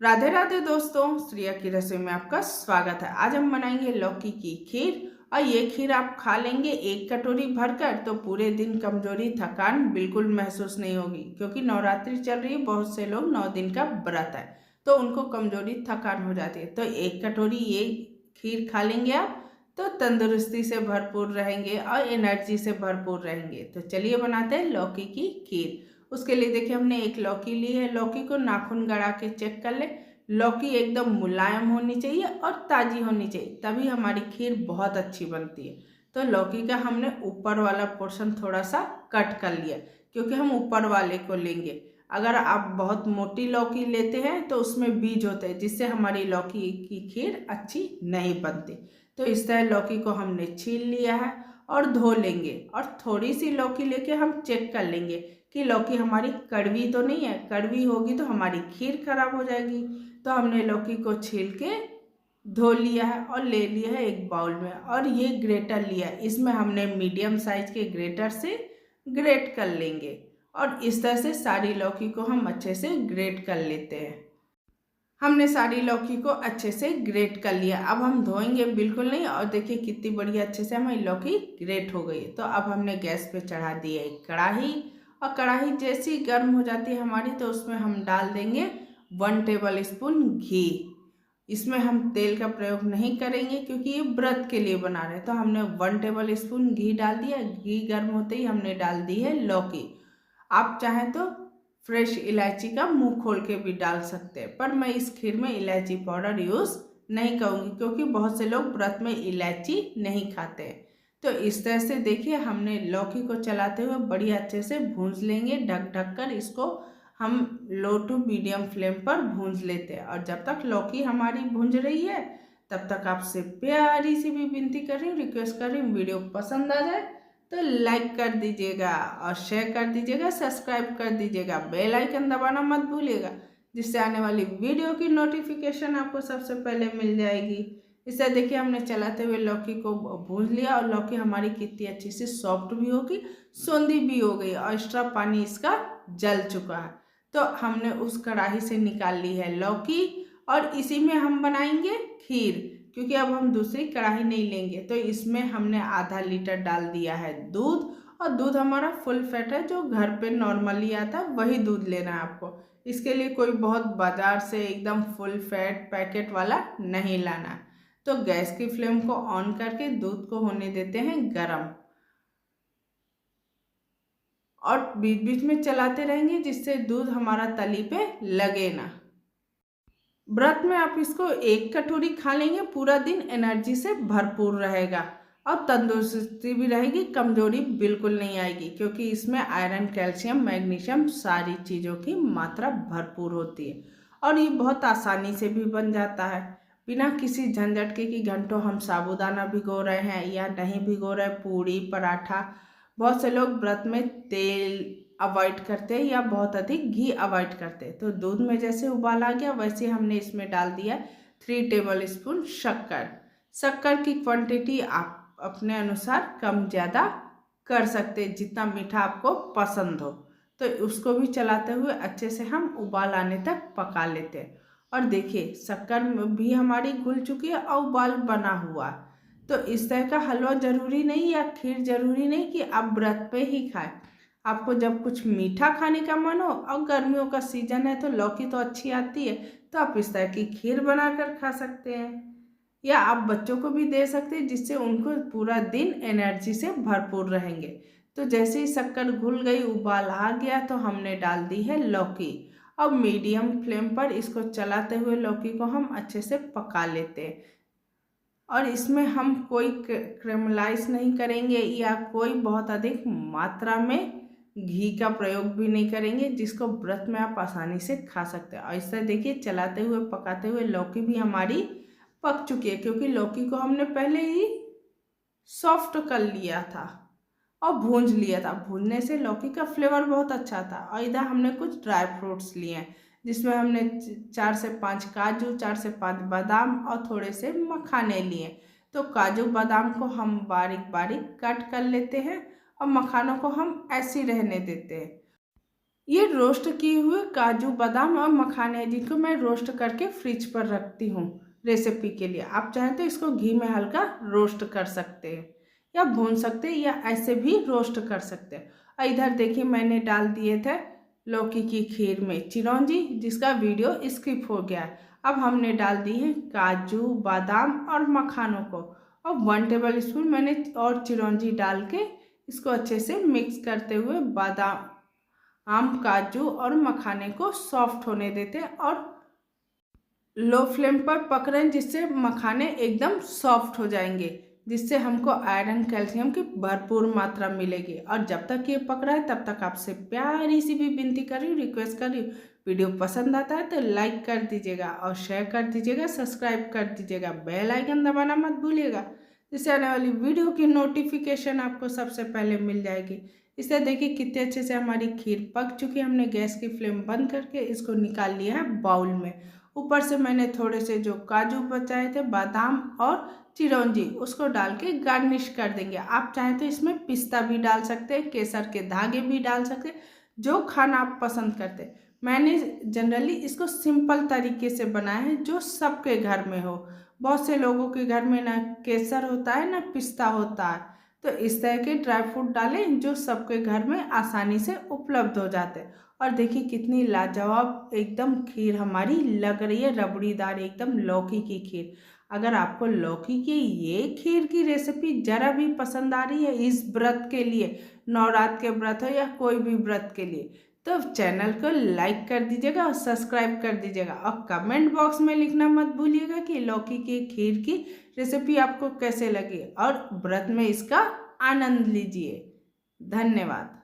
राधे राधे दोस्तों, श्रिया की रसोई में आपका स्वागत है। आज हम बनाएंगे लौकी की खीर। और ये खीर आप खा लेंगे एक कटोरी भरकर तो पूरे दिन कमजोरी थकान बिल्कुल महसूस नहीं होगी, क्योंकि नवरात्रि चल रही है। बहुत से लोग 9 दिन का व्रत है तो उनको कमजोरी थकान हो जाती है। तो एक कटोरी ये खीर खा लेंगे आप तो तंदुरुस्ती से भरपूर रहेंगे और एनर्जी से भरपूर रहेंगे। तो चलिए बनाते हैं लौकी की खीर। उसके लिए देखिए, हमने एक लौकी ली है। लौकी को नाखून गड़ा के चेक कर ले। लौकी एकदम मुलायम होनी चाहिए और ताज़ी होनी चाहिए, तभी हमारी खीर बहुत अच्छी बनती है। तो लौकी का हमने ऊपर वाला पोर्शन थोड़ा सा कट कर लिया, क्योंकि हम ऊपर वाले को लेंगे। अगर आप बहुत मोटी लौकी लेते हैं तो उसमें बीज होते हैं, जिससे हमारी लौकी की खीर अच्छी नहीं बनती। तो इस तरह लौकी को हमने छील लिया है और धो लेंगे। और थोड़ी सी लौकी लेके हम चेक कर लेंगे कि लौकी हमारी कड़वी तो नहीं है। कड़वी होगी तो हमारी खीर खराब हो जाएगी। तो हमने लौकी को छील के धो लिया है और ले लिया है एक बाउल में। और ये ग्रेटर लिया है, इसमें हमने मीडियम साइज के ग्रेटर से ग्रेट कर लेंगे। और इस तरह से सारी लौकी को हम अच्छे से ग्रेट कर लेते हैं। हमने सारी लौकी को अच्छे से ग्रेट कर लिया। अब हम धोएंगे बिल्कुल नहीं। और देखिए कितनी बढ़िया अच्छे से हमारी लौकी ग्रेट हो गई है। तो अब हमने गैस पे चढ़ा दी है एक कढ़ाई। और कढ़ाई जैसी गर्म हो जाती है हमारी तो उसमें हम डाल देंगे 1 टेबल स्पून घी। इसमें हम तेल का प्रयोग नहीं करेंगे, क्योंकि ये व्रत के लिए बना रहे हैं। तो हमने 1 टेबल स्पून घी डाल दिया। घी गर्म होते ही हमने डाल दी है लौकी। आप चाहें तो फ्रेश इलायची का मुंह खोल के भी डाल सकते हैं, पर मैं इस खीर में इलायची पाउडर यूज़ नहीं करूँगी, क्योंकि बहुत से लोग व्रत में इलायची नहीं खाते हैं। तो इस तरह से देखिए, हमने लौकी को चलाते हुए बड़ी अच्छे से भूंज लेंगे। ढक ढक कर इसको हम लो टू मीडियम फ्लेम पर भूंज लेते हैं। और जब तक लौकी हमारी भूंज रही है तब तक आपसे प्यारी सी भी विनती कर रही हूँ, रिक्वेस्ट कर रही हूँ, वीडियो पसंद आ जाए तो लाइक कर दीजिएगा और शेयर कर दीजिएगा, सब्सक्राइब कर दीजिएगा, बेल आइकन दबाना मत भूलिएगा, जिससे आने वाली वीडियो की नोटिफिकेशन आपको सबसे पहले मिल जाएगी। इससे देखिए, हमने चलाते हुए लौकी को भून लिया और लौकी हमारी कितनी अच्छी सी सॉफ्ट भी होगी, सोंधी भी हो गई और एक्स्ट्रा पानी इसका जल चुका है। तो हमने उस कढ़ाई से निकाल ली है लौकी और इसी में हम बनाएंगे खीर, क्योंकि अब हम दूसरी कढ़ाई नहीं लेंगे। तो इसमें हमने आधा लीटर डाल दिया है दूध। और दूध हमारा फुल फैट है, जो घर पे नॉर्मली आता है वही दूध लेना है आपको। इसके लिए कोई बहुत बाजार से एकदम फुल फैट पैकेट वाला नहीं लाना है। तो गैस की फ्लेम को ऑन करके दूध को होने देते हैं गरम। और बीच बीच में चलाते रहेंगे, जिससे दूध हमारा तली पे लगे ना। व्रत में आप इसको एक कटोरी खा लेंगे, पूरा दिन एनर्जी से भरपूर रहेगा और तंदुरुस्ती भी रहेगी, कमजोरी बिल्कुल नहीं आएगी, क्योंकि इसमें आयरन, कैल्शियम, मैग्नीशियम सारी चीज़ों की मात्रा भरपूर होती है। और ये बहुत आसानी से भी बन जाता है, बिना किसी झंझट के कि घंटों हम साबूदाना भिगो रहे हैं या नहीं भिगो रहे। पूड़ी पराठा, बहुत से लोग व्रत में तेल अवॉइड करते हैं या बहुत अधिक घी अवॉइड करते हैं। तो दूध में जैसे उबाल आ गया, वैसे हमने इसमें डाल दिया 3 टेबल स्पून शक्कर। शक्कर की क्वांटिटी आप अपने अनुसार कम ज़्यादा कर सकते हैं, जितना मीठा आपको पसंद हो। तो उसको भी चलाते हुए अच्छे से हम उबाल आने तक पका लेते हैं। और देखिए, शक्कर भी हमारी घुल चुकी है और उबाल बना हुआ। तो इस तरह का हलवा ज़रूरी नहीं या खीर ज़रूरी नहीं कि आप व्रत पे ही खाएं। आपको जब कुछ मीठा खाने का मन हो और गर्मियों का सीजन है तो लौकी तो अच्छी आती है, तो आप इस तरह की खीर बनाकर खा सकते हैं। या आप बच्चों को भी दे सकते हैं, जिससे उनको पूरा दिन एनर्जी से भरपूर रहेंगे। तो जैसे ही शक्कर घुल गई, उबाल आ गया, तो हमने डाल दी है लौकी। अब मीडियम फ्लेम पर इसको चलाते हुए लौकी को हम अच्छे से पका लेते हैं। और इसमें हम कोई क्रेमलाइज नहीं करेंगे या कोई बहुत अधिक मात्रा में घी का प्रयोग भी नहीं करेंगे, जिसको व्रत में आप आसानी से खा सकते हैं। और इस तरह देखिए, चलाते हुए पकाते हुए लौकी भी हमारी पक चुकी है, क्योंकि लौकी को हमने पहले ही सॉफ्ट कर लिया था और भूंज लिया था। भूनने से लौकी का फ्लेवर बहुत अच्छा था। और इधर हमने कुछ ड्राई फ्रूट्स लिए हैं, जिसमें हमने 4 से 5 काजू, 4 से 5 बादाम और थोड़े से मखाने लिए। तो काजू बादाम को हम बारीक बारीक कट कर लेते हैं और मखानों को हम ऐसे ही रहने देते हैं। ये रोस्ट किए हुए काजू बादाम और मखाने हैं जिनको मैं रोस्ट करके फ्रिज पर रखती हूँ रेसिपी के लिए। आप चाहें तो इसको घी में हल्का रोस्ट कर सकते हैं या भून सकते हैं या ऐसे भी रोस्ट कर सकते हैं। और इधर देखिए मैंने डाल दिए थे लौकी की खीर में चिरौंजी, जिसका वीडियो स्किप हो गया है। अब हमने डाल दी है काजू बादाम और मखानों को, और 1 टेबल स्पून मैंने और चिरौंजी डाल के इसको अच्छे से मिक्स करते हुए बादाम काजू और मखाने को सॉफ्ट होने देते हैं और लो फ्लेम पर पकड़ें, जिससे मखाने एकदम सॉफ्ट हो जाएंगे, जिससे हमको आयरन कैल्शियम की भरपूर मात्रा मिलेगी। और जब तक ये पक रहा है तब तक आपसे प्यारी सी भी विनती कर रही हूँ, रिक्वेस्ट कर रही हूँ, वीडियो पसंद आता है तो लाइक कर दीजिएगा और शेयर कर दीजिएगा, सब्सक्राइब कर दीजिएगा, बेल आइकन दबाना मत भूलिएगा, जिससे आने वाली वीडियो की नोटिफिकेशन आपको सबसे पहले मिल जाएगी। इसे देखिए कितने अच्छे से हमारी खीर पक चुकी है। हमने गैस की फ्लेम बंद करके इसको निकाल लिया है बाउल में। ऊपर से मैंने थोड़े से जो काजू बचाए थे बादाम और चिरौंजी उसको डाल के गार्निश कर देंगे। आप चाहें तो इसमें पिस्ता भी डाल सकते हैं, केसर के धागे भी डाल सकते हैं, जो खाना आप पसंद करते हैं। मैंने जनरली इसको सिंपल तरीके से बनाया है जो सबके घर में हो। बहुत से लोगों के घर में ना केसर होता है ना पिस्ता होता है, तो इस तरह के ड्राई फ्रूट डालें जो सबके घर में आसानी से उपलब्ध हो जाते हैं। और देखिए कितनी लाजवाब एकदम खीर हमारी लग रही है, रबड़ीदार एकदम लौकी की खीर। अगर आपको लौकी की ये खीर की रेसिपी जरा भी पसंद आ रही है इस व्रत के लिए, नवरात्र के व्रत हो या कोई भी व्रत के लिए, तो चैनल को लाइक कर दीजिएगा और सब्सक्राइब कर दीजिएगा। और कमेंट बॉक्स में लिखना मत भूलिएगा कि लौकी की खीर की रेसिपी आपको कैसे लगी, और व्रत में इसका आनंद लीजिए। धन्यवाद।